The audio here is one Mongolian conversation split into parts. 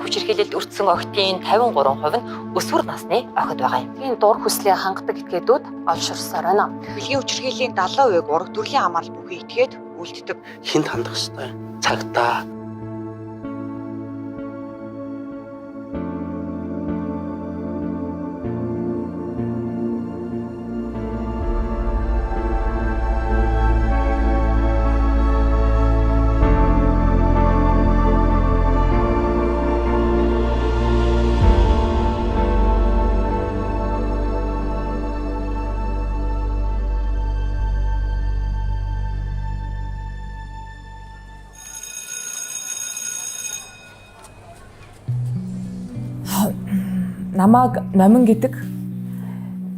хүчирхийлэлд өртсөн охидын 53% нь өсвөр насны охид байгаа юм. Энэ дур хүслээ хангадаг этгээдүүд олширсаар байна. Бэлгийн хүчирхийллийн 70%-ийг ураг төрлийн хамгаалал бүхий этгээд үлддэг. Хинт хандах ёстой. Цагтаа. Намайг Номин гэдэг.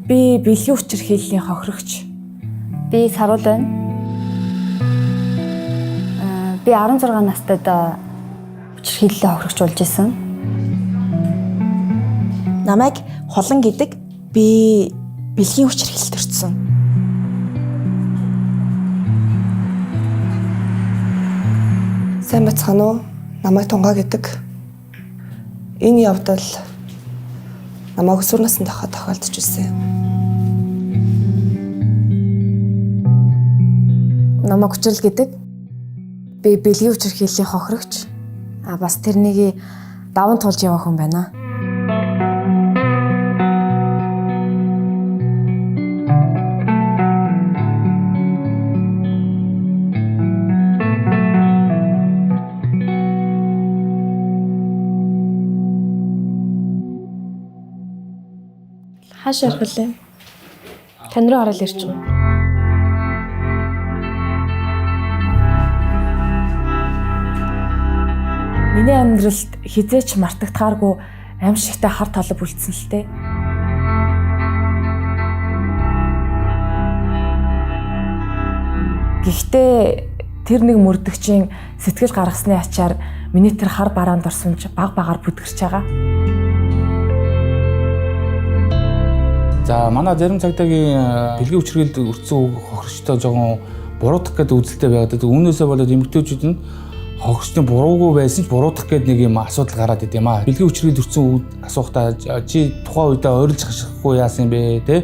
Би бэлгийн хүчирхийллийн хохирогч. Би Саруул байна. Би 16 настайд хүчирхийллийн хохирогч болж исэн. Намайг Хулан гэдэг. Би бэлгийн хүчирхийлэлд өртсөн. Сайн бацхан уу? Намайг Тунгаа гэдэг. Энэ явдал намайг өсвөр наснд байхад тохиолдож ирсэн. Намайг Хүчрэл гэдэг. Би бэлгийн хүчирхийллийн хохирогч. Бас тэрнийг даван туулж явах хүн байна. Хааш ярих вэ? Тань руу ороод ирч юм. Миний амьдралд хизээч мартагдахааргүй аимшигтай хар талб үлдсэн л тээ. Гэхдээ тэр нэг мөрдөгчийн сэтгэл гаргасны ачаар миний тэр хар бараанд орсонч баг багаар бүдгэрч байгаа. За манай зарим цагдаагийн бэлгийн хүчирхийлэлд өртсөн хохирчтой жоохон буруудах гэдэг үзэлтэй байгаад. Үүнээсээ болоод эмэгтэйчүүд нь хохирчдын буруугүй байсан ч буруудах гэдэг нэг юм асуудал гараад идэв юм аа. Бэлгийн хүчирхийлэлд өртсөн асуухтаа чи тухайн үедээ ойрлж хашихгүй яасан юм бэ те?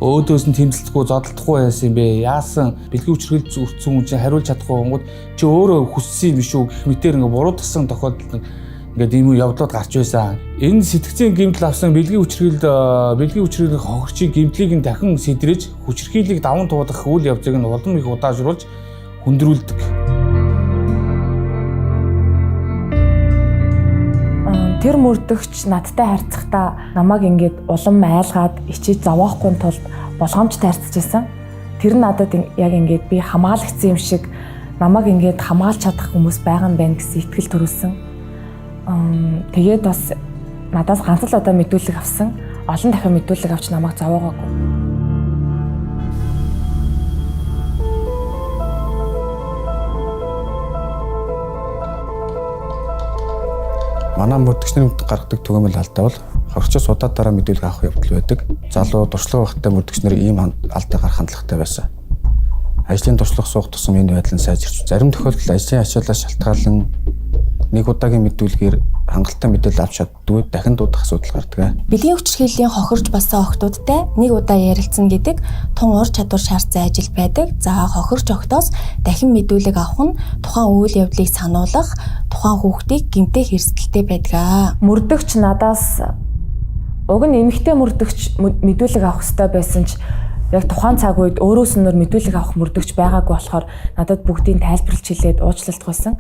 Өөдөөс нь тэмцэлдэггүй зодтолдохгүй яасан юм бэ? Яасан бэлгийн хүчирхийлэлд өртсөн хүн чинь хариулж чадахгүй гонгод чи өөрөө хүссэн юм биш үү гэх мэтээр ингээ буруудсан тохиолдол ингээд ийм явдлууд гарч байсан. Энэ сэтгцийн гэмтэл авсан бэлгийн хүчирхийллийн хохирчийн гэмтлийг нь дахин сэдрэж хүчирхийллийг даван туулах үйл явцыг нь улам их удаашруулж хүндрүүлдэг. Тэр мөрдөгч надтай харьцахдаа намайг ингээд улам айлгаад ичиж зовоохгүй тулд болгоомжтой харьцаж байсан. Тэр нь надад яг ингээд би хамгаалагдсан юм шиг намайг ингээд хамгаалж чадах хүмүүс байгаа юм байна гэсэн итгэл төрүүлсэн. Тэгээд бас надаас ганц л удаа мэдүүлэг авсан. Олон дахин мэдүүлэг авч намайг зовоогоогүй. Манай мөрдөгчний гаргадаг түгээмэл алдаа бол хохирчоос удаа дараа мэдүүлэг авах явдал байдаг. Залуу дуршлаг байхдаа мөрдөгчнөр ийм алдаа гарах хандлагатай байсан. Ажлын туршлага суух тусам энэ байдал нь сайжирч, зарим тохиолдолд ажлын ачааллаас шалтгаалan нэг удаагийн мэдүүлгээр хангалттай мэдээлэл авч чаддгүй дахин дуудах асуудал гардаг. Бэлгийн хүчирхийллийн хохирч болсон охтуудтай нэг удаа ярилцсан гэдэг тун ур чадвар шаардсан ажил байдаг. За хохирч охтоос дахин мэдүүлэг авах нь тухайн үйл явдлыг сануулах, тухайн хүүхдийг гэмтэх эрсдэлтэй байдаг. Мөрдөгч надаас уг нь эмэгтэй мөрдөгч мэдүүлэг авах хэрэгтэй байсан ч яг тухайн цаг үед өөрөөс нь мэдүүлэг авах мөрдөгч байгаагүй болохоор надад бүгдийг тайлбарлаж хэлээд уучлалт гуйсан.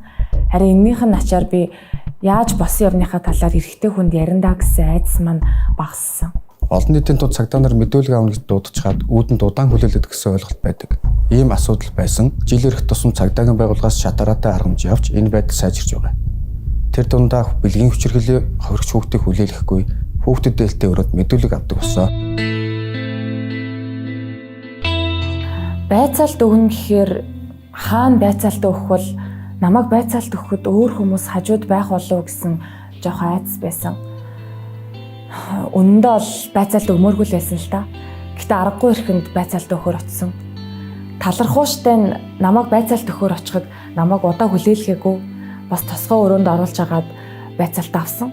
Харин энэнийх нь ачаар би яаж босон явныхаа талаар эрэгтэй хүнд яриндаа гэсэн айдас маань багассан. Олон нийтийн тул цагдаа нар мэдүүлэг авах гэж дуудчихад үүдэнд удаан хүлээлгэдэг гэсэн ойлголт байдаг. Ийм асуудал байсан. Жил ирэх тусам цагдаагийн байгууллагаас шатараатай аргамж явж энэ байдал сайжирч байгаа. Тэр дундаа бэлгийн хүчирхийллийн хохирч хүүхдийг хүлээлгэхгүй хүүхдэд дээлтэй өрөөд мэдүүлэг авдаг болсон. Байцаалт өгнө гэхээр хаана байцаалт өгөх бол намайг байцаалт өгөхөд өөр хүмүүс хажууд байх болов гэсэн жоох айдас байсан. Үнэндээ бол байцаалт өгмөөргүй л байсан л та. Гэтэ аргагүй ихэнд байцаалт өгөхөр очсон. Талархууштай нь намайг байцаалт өгөхөр очиход намайг удаа хүлээлгээгүй бас тосгоо өрөөнд оруулж агаад байцаалт авсан.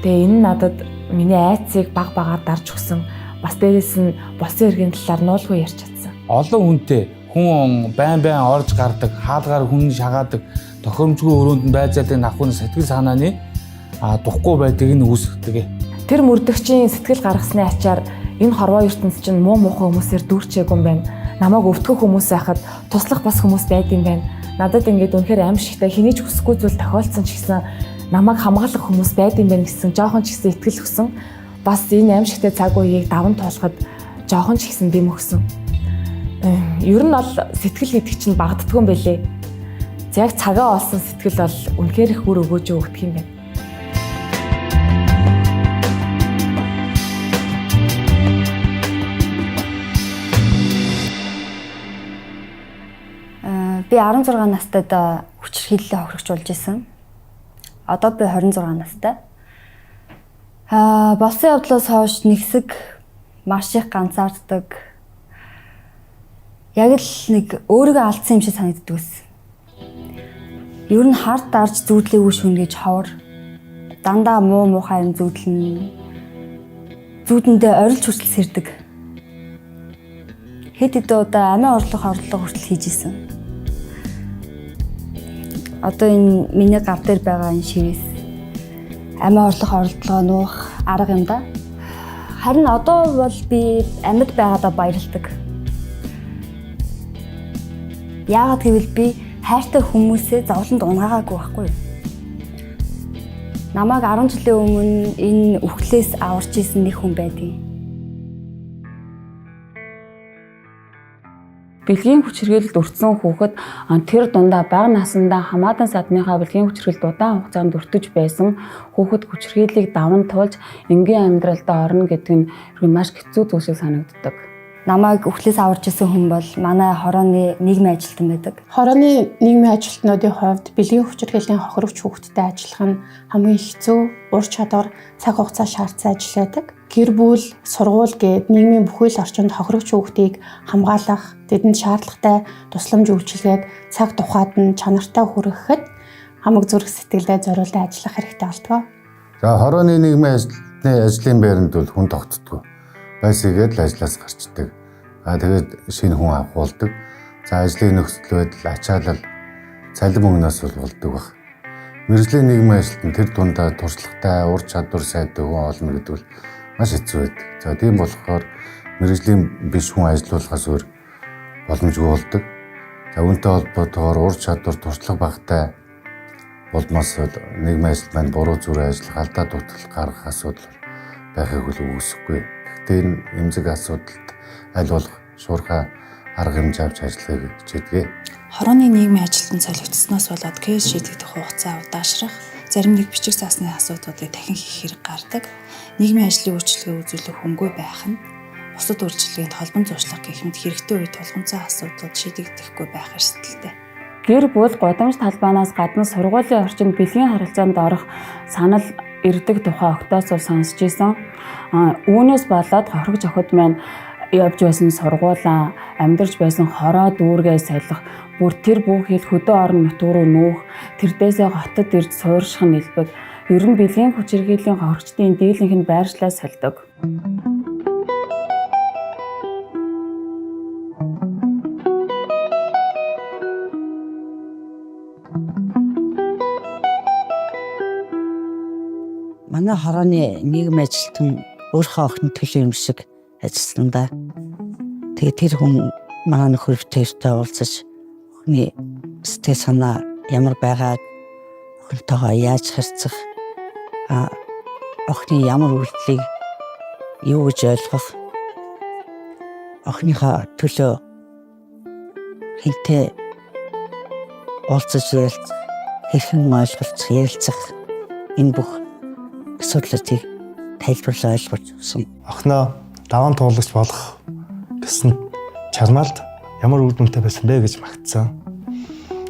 Тэгээ энэ надад миний айцыг баг багаар дарж өгсөн. Бас дээрээс нь болсон эргийн талаар нуулгүй ярьж чадсан. Олон хүнтэй хүн байн орж гардаг, хаалгаар хүн шагаадаг, тохиомжгүй өрөөнд нь байцаалын авахын сэтгэл санааны духгүй байдгийг нь үүсгдэг. Тэр мөрдөгчийн сэтгэл гаргасны ачаар энэ хорвоо ертөнц чинь муу муухай хүмүүсээр дүүрчээгүй юм байна. Намайг өвдгөх хүмүүс байхад туслах бас хүмүүс байд юм байна. Надад ингээд үнэхээр аимшигтай хэнийг ч хүсэхгүй зүйл тохиолдсон ч гэсэн намайг хамгаалах хүмүүс байд юм байна гэсэн жоохон ч гэсэн итгэл өгсөн. Бас энэ аимшигтай цаг үеийг даван туулахад жоохон ч гэсэн дэм өгсөн. Ер нь бол сэтгэл гэдэг чинь багддгүй юм байлээ. Яг цагаа олсон сэтгэл бол үнэхээр их үр өгөөж өгдөг юм байна. Би 16 настайд хүчирхийллээ хохирогчулж исэн. Одоо би 26 настай. Болсон явдлаас хойш нэгсэг маш их ганцаарддаг. Яг л нэг өөрийгөө алдсан юм шиг санагддаг байсан. Ер нь хард дарж зүудлээгүй шүн гэж ховор. Дандаа муу муухай юм зүүдэндээ орилж хүртэл сэрдэг. Хэд хэдэн удаа амиа орлого хүртэл хийж исэн. Одоо энэ миний гав дээр байгаа энэ шивээс амиа орлого нуух арга юм да. Харин одоо бол би амьд байгаадаа баярлдаг. Яагаад гэвэл би хайртай хүмүүсээ зовлонд унгаагаагүй байхгүй юу? Намайг 10 жилийн өмнө энэ үхлээс аварч исэн нэг хүн байдгийг. Бэлгийн хүч хэргэлд өртсөн хүүхэд тэр дундаа бага насндаа хамаатан садныхаа бэлгийн хүч хэргэлд удаан хугацаанд өртөж байсан хүүхэд хүч хэргэлийг даван туулж энгийн амьдралдаа орно гэдэг нь маш хэцүү зүйл шиг санагддаг. Намайг үхлээс аварч исэн хүн бол манай хорооны нийгмийн ажилтан байдаг. Хорооны нийгмийн ажилтнуудын хувьд бэлгийн хүч хэргэлийн хохирогч хүүхэдтэй ажиллах нь хамгийн хэцүү, ур чадвар, цаг хугацаа шаардсан ажил байдаг. Гэр бүл, сургууль гээд нийгмийн бүхэл орчинд хохирогч хүүхдийг хамгаалах, тэдэнд шаардлагатай тусламж үйлчилгээд цаг тухайд нь чанартай хүргэхэд хамаг зүрх сэтгэлдээ зориулсан ажиллах хэрэгтэй болтгоо. За хорооны нийгмийн ажлын байранд бол хүн тогтдгоо. Байсгээд л ажлаас гарчдаг. Тэгээд шинэ хүн авах болдог. За ажлын нөхцөл байдал ачаалал цалин мөнгнөөс болдог баг. Мэргэжлийн нийгмийн ажилтан тэр дундаа туршлагатай, ур чадвар сайтай хүн олно гэдэг бол маш хэцүү байдаг. За тийм болохоор мэргэжлийн биш хүн ажилуулахаас өөр боломжгүй болдог. За үүнтэй холбоотойгоор ур чадвар туршлага багтай болмоос нийгмийн ажилт маань буруу зүрэ ажиллах, алдаа дутгал гаргах асуудал байхыг үүсэхгүй. Гэхдээ энэ эмзэг асуудалд аль болох шуурхай арга хэмжээ авч ажиллахыг хичээдэг. Хорооны нийгмийн ажилтан солигдсноос болоод кейс шийдэгдэх хугацаа удаашрах, зарим нэг бичиг заасны асуудлуудыг дахин хийх хэрэг гардаг. Нийгмийн ажлын үйлчилгээ үзүүлэх хөнгөө байх нь бусад үйлчилгээнд холбон зуршлах гэх мэт хэрэгтэй үед тулгымцсан асуудлууд шийдэгдэхгүй байх эрсдэлтэй. Гэр бүл гудамж талбайнаас гадна сургуулийн орчинд бэлгийн харилцаанд орох санал ирдэг тухай октоос сонсч ийсэн. Үүнээс болоод хохирогч охид маань явж байсан сургуулаа, амьдарч байсан хороо дүүргээ салих, бүр тэр бүхэл хөдөө орон нутг руу нүүх, тэрдээсээ хотод ирж суурших нь илбэг. Ер нь бэлгийн хүч хэргэлийн хохирогчдын дийлэнх нь байршлаа сольдог. Манай хорооны нийгмийн ажилтан өөрийнхөө охин төлөө юм шиг ажилласан да. Тэгээ тэр хүн манай нөхөртэй уулзаж охины сэтгэл санаа ямар байгааг, охинтойгоо яаж харьцах, охины ямар үйлдэлийг юу гэж ойлгох, охиныхоо төлөө хинтээ уулзаж хэрхэн ойлголцох, ярилцах энэ бүх асуудлуудыг тайлбарлан ойлгож өгсөн. Охиноо даван туулагч болох гэсэн чармаалд ямар үр дүнтэй байсан бэ гэж магтсан.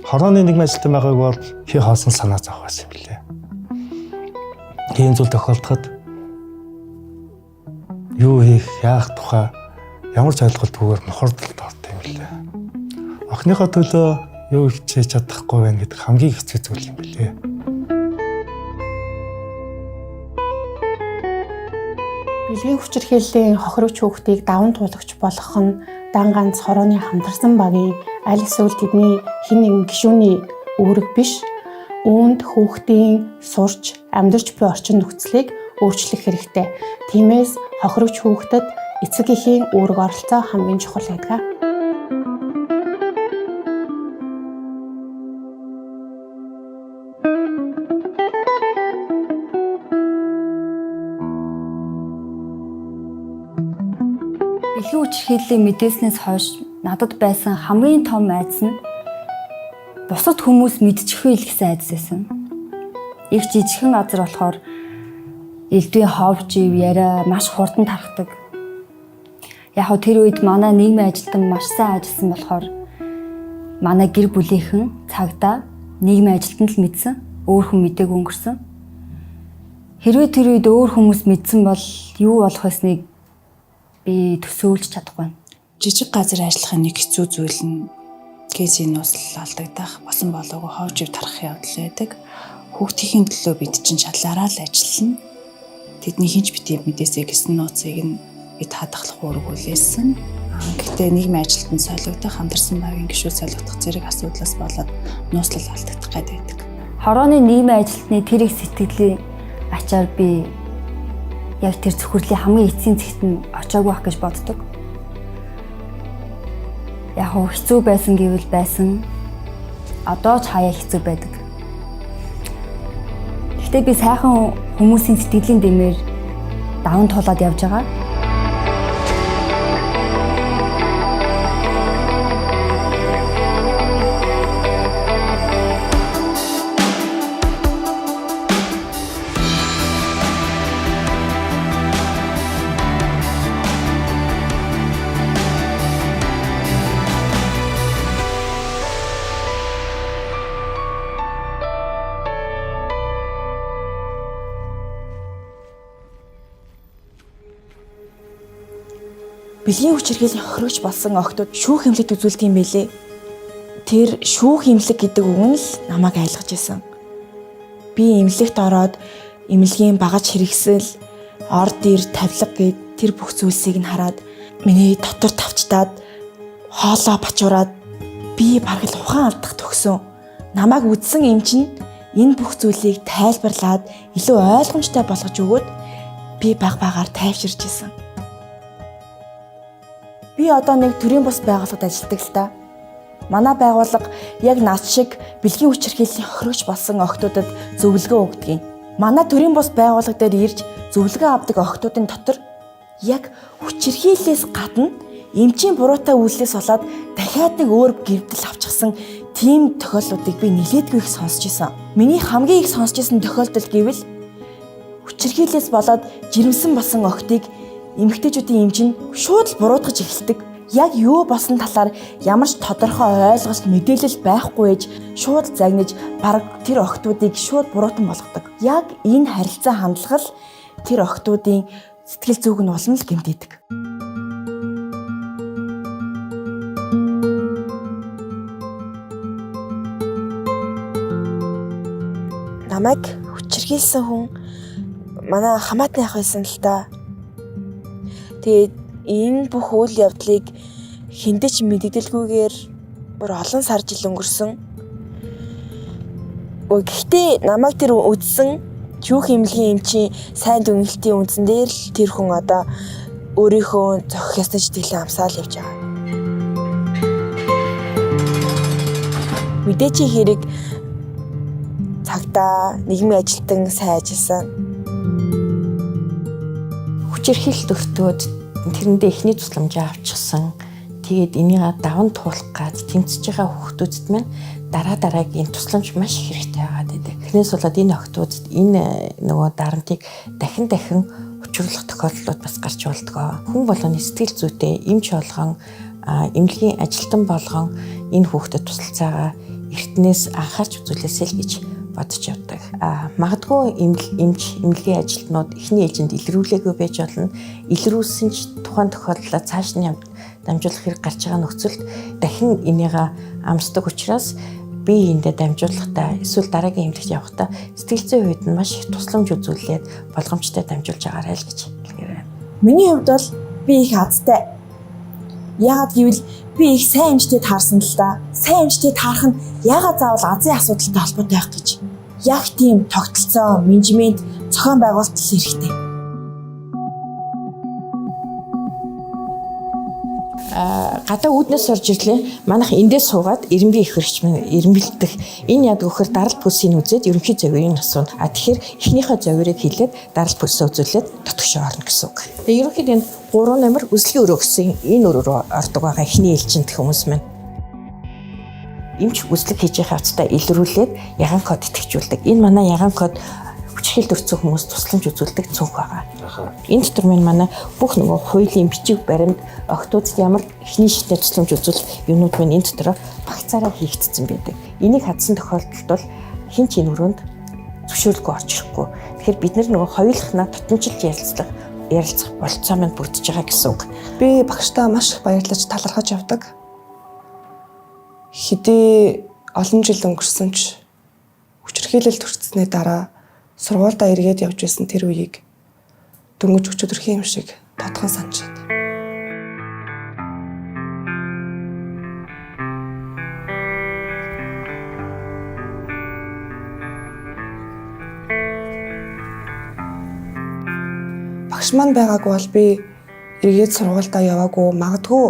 Хорооны нийгмийн ажилтан байгааг бол хий хоосон санаа зовх байсан юм билээ. Тийм зүйл тохиолдоход юу хийх, яах тухай ямар ч ойлголтгүйгээр мохордолд ордог юм билээ. Охиныхоо төлөө юу хичээж чадахгүй байх гэдэг хамгийн хэцүү зүйл юм билээ. Бэлгийн хүчирхийллийн хохирогч хүүхдийг даван туулагч болгох нь дан ганц хорооны хамтарсан багийн аль эсвэл тэдний хэн нэгэн гишүүний үүрэг биш. Үүнд хүүхдийн сурч амьдарч буй орчин нөхцөлийг өөрчлөх хэрэгтэй. Тиймээс хохирогч хүүхдэд эцэг эхийн үүрэг оролцоо хамгийн чухал байдаг. Бэлгийн хүчирхийллийн мэдээснээс хойш надад байсан хамгийн том айдас нь бусад хүмүүс мэдчихвээ л гэсэн айдас байсан. Их жижигхэн газар болохоор элдвийн ховж ив яриа маш хурдан тархдаг. Яг хөө тэр үед манай нийгмийн ажилтан маш сайн ажилласан болохоор манай гэр бүлийнхэн цагдаа нийгмийн ажилтан л мэдсэн, өөр хүн мдэггүй өнгөрсөн. Хэрвээ тэр үед өөр хүмүүс мэдсэн бол юу болох байсныг би төсөөлж чадахгүй. Жижиг газар ажиллахын нэг хэцүү зүйл нь гэзийн нууцлал алдагдах, босон болоогүй ховж ив тарах явдал байдаг. Хүүхдийн төлөө бид чинь шалаараа л ажиллана. Тэдний хинч бити мэдээсээ гэсэн нууцыг нь бид хадгалах үүрэг үлээсэн. Гэхдээ нийгмийн ажилтнанд солигдох, хамтарсан багийн гишүүд солигдох зэрэг асуудлаас болоод нууцлал алдагдах гэдэг. Хорооны нийгмийн ажилтны тэр их сэтгэлийн ачаар би яг тэр зөвхөрлийн хамгийн эцсийн зэгт нь очиагүй байх гэж боддог. Яг хөө хэцүү байсан гэвэл байсан. Одоо ч хаяа хэцүү байдаг. Гэхдээ би сайхан хүмүүсийн сэтгэлийн дэмээр даван туулаад явж байгаа. Бэлгийн хүчирхийллийн хохирогч болсон охтууд шүүх эмнэлэгт үзүүлдэг юм билээ. Тэр шүүх эмнэлэг гэдэг үг нь л намайг айлгаж исэн. Би эмнэлэгт ороод эмнэлгийн багаж хэрэгсэл, орд ир тавилга гэд тэр бүх зүйлсийг нь хараад миний дотор тавчдаад хоолоо бачуураад би бараг л ухаан алдах төгсөн. Намайг үдсэн эм чинь энэ бүх зүйлийг тайлбарлаад илүү ойлгомжтой болгож өгөөд би багаар тайвширч исэн. Би одоо нэг төрийн бус байгууллагад ажилладаг л та. Манай байгууллага яг над шиг бэлгийн хүчирхийллийн хохирогч болсон охтуудад зөвлөгөө өгдөг юм. Манай төрийн бус байгууллага дээр ирж зөвлөгөө авдаг охтуудын дотор яг хүчирхийллээс гадна эмчийн буруутай үйлдэлээс болоод дахиад нэг өөр гэрдэл авчихсан тийм тохиолдлуудыг би нэлээдгүй их сонсч ирсэн. Миний хамгийн их сонсч ирсэн тохиолдол гэвэл хүчирхийллээс болоод жирэмсэн болсон охтыг эмэгтэйчүүдийн эмч нь шууд л буруутгаж эхэлдэг. Яг юу болсон талаар ямар ч тодорхой ойлголт мэдээлэл байхгүй ээж шууд загнаж бараг тэр охтуудыг шууд буруутан болгодог. Яг энэ харилцаа хандлага л тэр охтуудын сэтгэл зүйг нь улам л гэмтээдэг. Намайг хүчирхийлсэн хүн манай хамаатны ах байсан л та. Тэгээд энэ бүх үйл явдлыг хиндэж мэддэгдэлгүйгээр бүр олон сар жил өнгөрсөн. Гэхдээ намайг тэр үдсэн шүүх эмнэлгийн эмчийн сайн дүнэлтийн үндсэн дээр л тэр хүн одоо өөрийнхөө зохих ёстой сэтгэлээ амсаал явж байгаа. Мэдээч хэрэг цагдаа нийгмийн ажилтан сайн ажилласан. Хүчирхийлэлт өртөөд тэрэндээ эхний тусламжаа авчихсан. Тэгээд энийг даван туулах гэж тэмцэж байгаа хүүхдүүдэд маань дараагийн тусламж маш хэрэгтэй байгаад байдаг. Тэрнээс болоод энэ охтуудад энэ нөгөө дарамтыг дахин учруулах тохиолдлууд бас гарч болдгоо. Хүн болгоны сэтгэл зүйтэй эмч болгон, эмнэлгийн ажилтан болгон энэ хүүхдэд тусалцаагаа эртнээс анхаарч үзүүлээсэй л гэж бодож явдаг. Магадгүй эмнэлгийн ажилтнууд эхний ээлжинд илрүүлээгүй байж болно. Илрүүлсэн ч тухайн тохиолдлоо цааш нь дамжуулах хэрэг гарч байгаа нөхцөлд дахин энийг амсдаг учраас би эндээ дамжуулахдаа эсвэл дараагийн эмнэлэгт явахдаа сэтгэл зүйн хувьд нь маш их тусламж үзүүлээд болгоомжтой дамжуулж байгаарай л гэж хэлгээрэй. Миний хувьд бол би их азтай. Яагаад гэвэл би их сайн эмчтэй таарсан л да. Сайн эмчтэй таарах нь яагаад заавал азийн асуудалтай холбоотой байх гэж. Яг тийм тогтолцоо, менежмент, зохион байгуулалт хэрэгтэй. Гадаа үүднээс орж ирлээ. Манайх эндээс суугаад эренбий их хэрэгч маань эренбэлдэх. Энэ яг өгөхөр дарал пүсийг үзээд ерөнхий зөвөрийг асууна. Тэгэхээр эхнийхээ зөвөрийг хэлээд дарал пүсээ үзүүлээд дотгошоо орно гэсэн үг. Тэгээ ерөнхийд энэ 3 номер үзлэгийн өрөө гэсэн энэ өрөө ордог байгаа эхний ээлжинд хүмүүс маань. Эмч үзлэг хийж байгаа хавцтай илрүүлээд ягаан код итгэжүүлдэг. Энэ манай ягаан код хүчрхийлд өрцөн хүмүүс тусламж үзүүлдэг цүнх байгаа. Энэ дотор манай бүх нөгөө хуулийн бичиг баримт огтуд ямар эхний шатны тусламж үзүүлэх юмнууд маань энэ дотор багцаараа хийгдсэн байдаг. Энийг хадсан тохиолдолд бол хэн ч энэ өрөөнд зөвшөөрлгүй орж ирэхгүй. Тэгэхээр бид нөгөө хоёулахнаа тотомжилж ярилцах болцоо маань бүрдэж байгаа гэсэн үг. Би багштаа маш их баярлаж талархаж явдаг. Хэдий олон жил өнгөрсөн ч хүчирхийлэл төрцсөний дараа сургуультай эргээд явж байсан тэр үеийг дөнгөж өчигдөрхийн юм шиг тодхон санаж байна. Багш маань байгаагүй бол би эргээд сургуультай яваагүй, магадгүй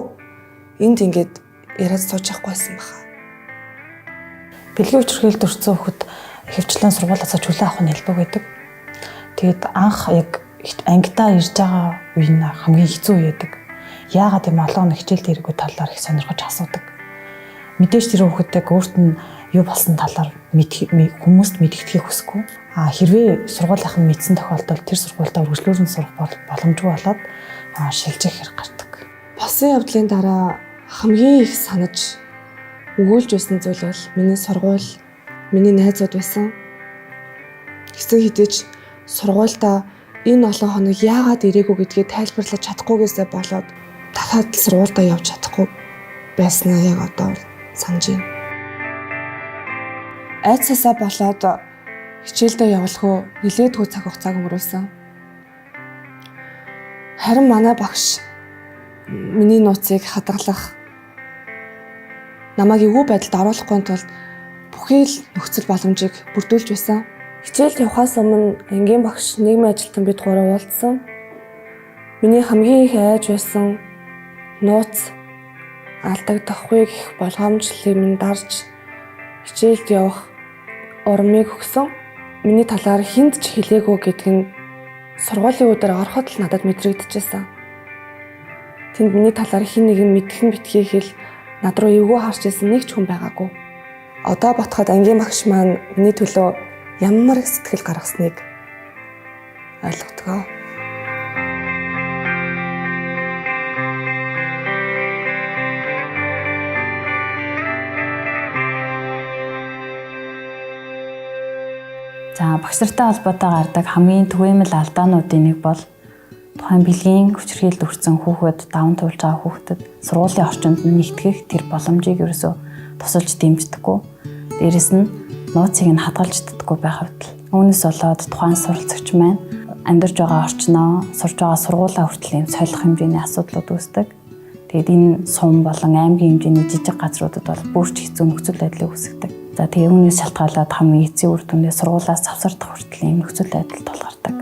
энд ингээд яриад сууж явахгүйсэн баха. Бэлгийн хүчирхийлэлд өртсөн хүүхэд хөвчлэн сургуулиасаа чөлөө авах нь хэлбэг байдаг. Тэгээд анх яг ангидаа ирж байгаа үе нь хамгийн хэцүү үе байдаг. Яагаад юм олон хичээлд хэрэггүй талаар их сонирхож асуудаг. Мэдээж тэр хүүхэдтэй өөрт нь юу болсон талаар хүмүүст мэдгэдгийг хүсэхгүй. Хэрвээ сургуулийнх нь мэдсэн тохиолдолд тэр сургуультай үргэлжлүүлэн сурах боломжгүй болоод шилжих хэрэг гардаг. Болсон явдлын дараа хамгийн их санаж өгүүлж байсан зүйл бол миний сургууль, миний найзууд байсан. Гэсэн хэдий ч сургуультай энэ олон хоног яагаад ирээгүй гэдгийг тайлбарлаж чадахгүйгээсээ болоод дахиад сургуультай явж чадахгүй байснаа яг одоо санаж байна. Айцсасаа болоод хичээлдээ явуулахуу нэлээдгүй цаг хугацааг өнгөрүүлсэн. Харин манай багш миний нууцыг хадгалах, намайг эвгүй байдалд оруулахгүй тулд бүхий л нөхцөл боломжийг бүрдүүлж байсан. Хичээлд явахаас өмнө ангийн багш нийгмийн ажилтан бид гурав уулзсан. Миний хамгийн их айж байсан нууц алдагдахгүй гэх болгоомжлыг минь дарж хичээлд явах урамыг өгсөн. Миний талаар хүнд ч хэлээгүй гэдг нь сургуулийн өдөр ороход л надад мэдрэгдэжсэн. Тэнд миний талаар хэн нэгэн мэдхэн битгий хэл над руу эвгүй харж ирсэн нэг ч хүн байгаагүй. Одоо ботход ангийн багш маань миний төлөө ямар их сэтгэл гаргасныг ойлгодгоо. За багш нартай холбоотой гардаг хамгийн түгээмэл алдаануудын нэг бол тухайн бэлгийн хүчирхийлэлд өртсөн хүүхэд даван туулж байгаа хүүхдэд сургуулийн орчинд нэгтгэх тэр боломжийг ерөөсөө тусалж дэмждэггүй. Дээрэс нь нууцыг нь хадгалж чаддаггүй байх хэвтал. Үүнээс болоод тухайн суралцагч маань амьдарч байгаа орчноо, сурж байгаа сургуулаа хүртэл юм солих хэмжээний асуудлууд үүсдэг. Тэгээд энэ сум болон аймгийн хэмжээний жижиг газруудад бол бүрч хэцүү нөхцөл байдлыг үүсгэдэг. За тэгээд үүнээс шалтгаалаад хамгийн эцсийн үр дүндээ сургуулаас завсардах хүртэл ийм нөхцөл байдал тулгардаг.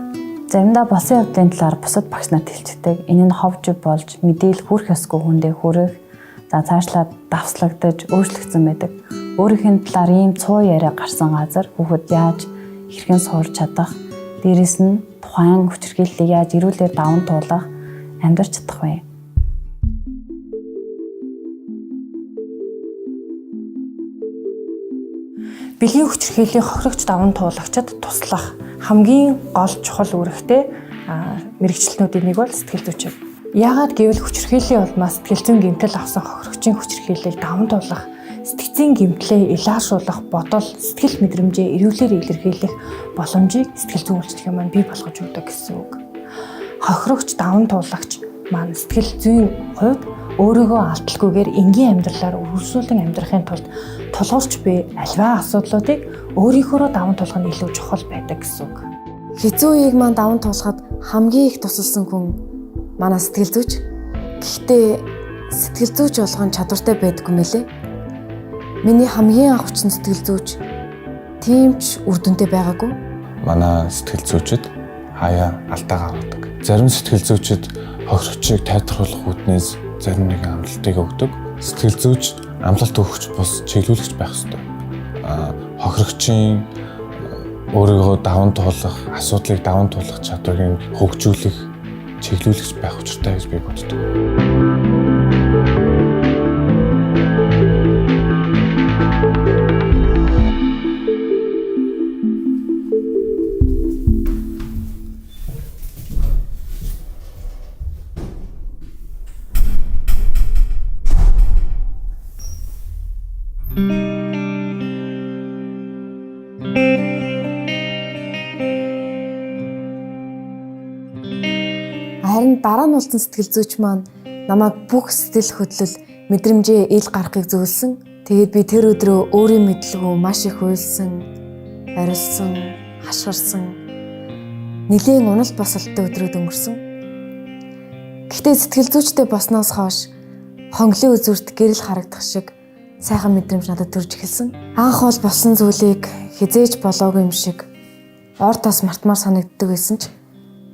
Заримдаа болсон явдлын талаар бусад багш нарт хэлцдэг. Энэ нь ховж болж мэдээлэл хүрэх ёсгүй хүндээ хүрэх, за цаашлаад давслагдаж өөрчлөгдсөн байдаг. Өөрийнх нь талаар ийм цуу яриа гарсан газар хүүхэд яаж хэрхэн сурч чадах, дээрэс нь тухайн хүчирхийллийг яаж эрүүлэр даван туулах, амьдарч чадах вэ? Бэлгийн хүчирхийллийн хохирогч даван туулагчид туслах хамгийн гол чухал үүрэгтэй мэрэгчлэнүүдийн нэг бол сэтгэл зүйч. Яагаад гэвэл хүчирхийллийн улмаас сэтгэл зүйн гэмтэл авсан хохирогчийн хүчирхийллийг даван туулах, сэтгцийн гэмтлээ илааршуулах, бодол, сэтгэл мэдрэмжээ эрүүлэр илэрхийлэх боломжийг сэтгэл зүйн үйлчлэгээ маань бий болгож өгдөг гэсэн үг. Хохирогч даван туулагч маань сэтгэл зүйн хувьд өөрийгөө алдалгүйгээр энгийн амьдралаар үргэлжлүүлэн амьдрахын тулд тулгуурч буй альва асуудлуудыг өөрийнхөө даван туулах нь илүү чухал байдаг гэсэн үг. Хэцүү үеийг маань даван туулахад хамгийн их тусалсан хүн манай сэтгэл зүйч. Гэхдээ сэтгэл зүйч болгон чадвартай байдаггүй мөлий. Миний хамгийн анх хүчин сэтгэл зүйч тийм ч үр дүнтэй байгаагүй. Манай сэтгэл зүйчид хаяа алдаа гаргадаг. Зарим сэтгэл зүйчид хохирогчийг тайлбарлах үүднээс зарим нэгэн амлалтыг өгдөг. Сэтгэл зүйч амлалт өгөгч бус чиглүүлэгч байх ёстой. Хохирогчийн өөрийгөө даван туулах, асуудлыг даван туулах чадварыг хөгжүүлэх чиглүүлэгч байх учиртай гэж би боддог. Харин дараа нь уулзсан сэтгэл зүйч маань намайг бүх сэтгэл хөдлөл мэдрэмжээ ил гаргахыг зөвлөсөн. Тэгээд би тэр өдрөө өөрийн мэдлэгөө маш их уйлсан, орилсон, хашгирсан, нэлийн унал босолттой өдрүүд өнгөрсөн. Гэхдээ сэтгэл зүйчтэй босноос хойш хонглын үзүүрт гэрэл харагдах шиг сайхан мэдрэмж надад төрж эхэлсэн. Анх бол болсон зүйлийг хизээж болоогүй юм шиг ор тос мартмаар санагддаг байсан ч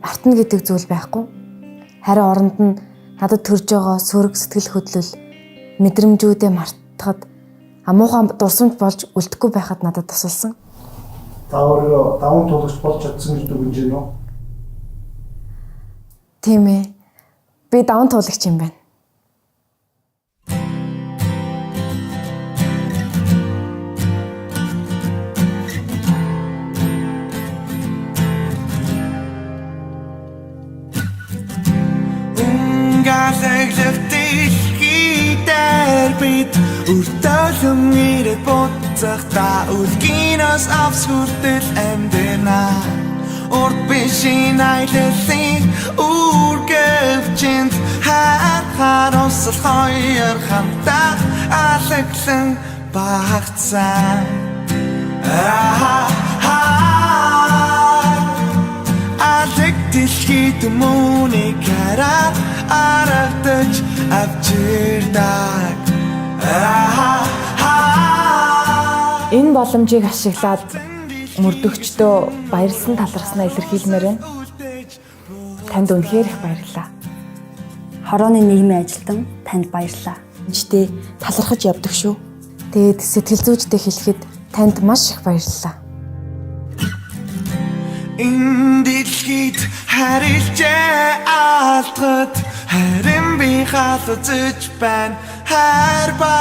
мартна гэдэг зүйл байхгүй. Харин оронд нь надад төрж байгаа сөрөг сэтгэл хөдлөл мэдрэмжүүдээ мартахад амуухан дурсамж болж үлдэхгүй байхад надад тусалсан. Та өөрөө даван туулагч болж чадсан гэж дүгнэж байна уу? Тийм ээ. Би даван туулагч юм байна. Бид үрдөлөн ирээд буцах та үлгинос авс хүртэл амьдрна урд бишин айлсын үргэлжинд хаар усал хоёр хамтаа алаглан багцсан алэг дэлхийд мөнийг хараад арагдаж авчирдаг. Энэ боломжийг ашиглаад мөрдөгчдөө баярлсан талархснаа илэрхийлмээр байна. Танд үнэхээр их баярлалаа. Хорооны нийгмийн ажилтан танд баярлалаа. Эндээ талархаж явдаг шүү. Тэгээд сэтгэл зүйчтэй хэлэхэд танд маш их баярлалаа. Энэ дэлхийд харилцаа алдгад харин би халуцж байна хайр ба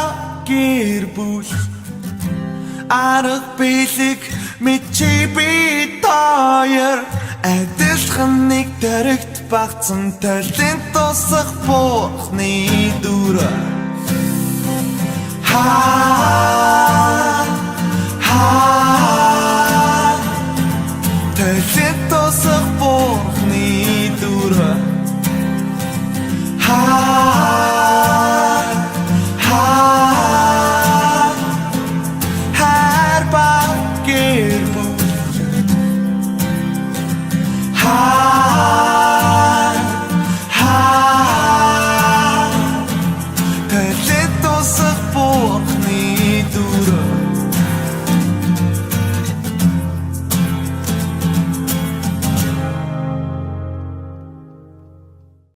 гэр бүл арга билэг мичи би таяр адилхан нэг дөрөгт багцсан талент тусах бурхны дүр ha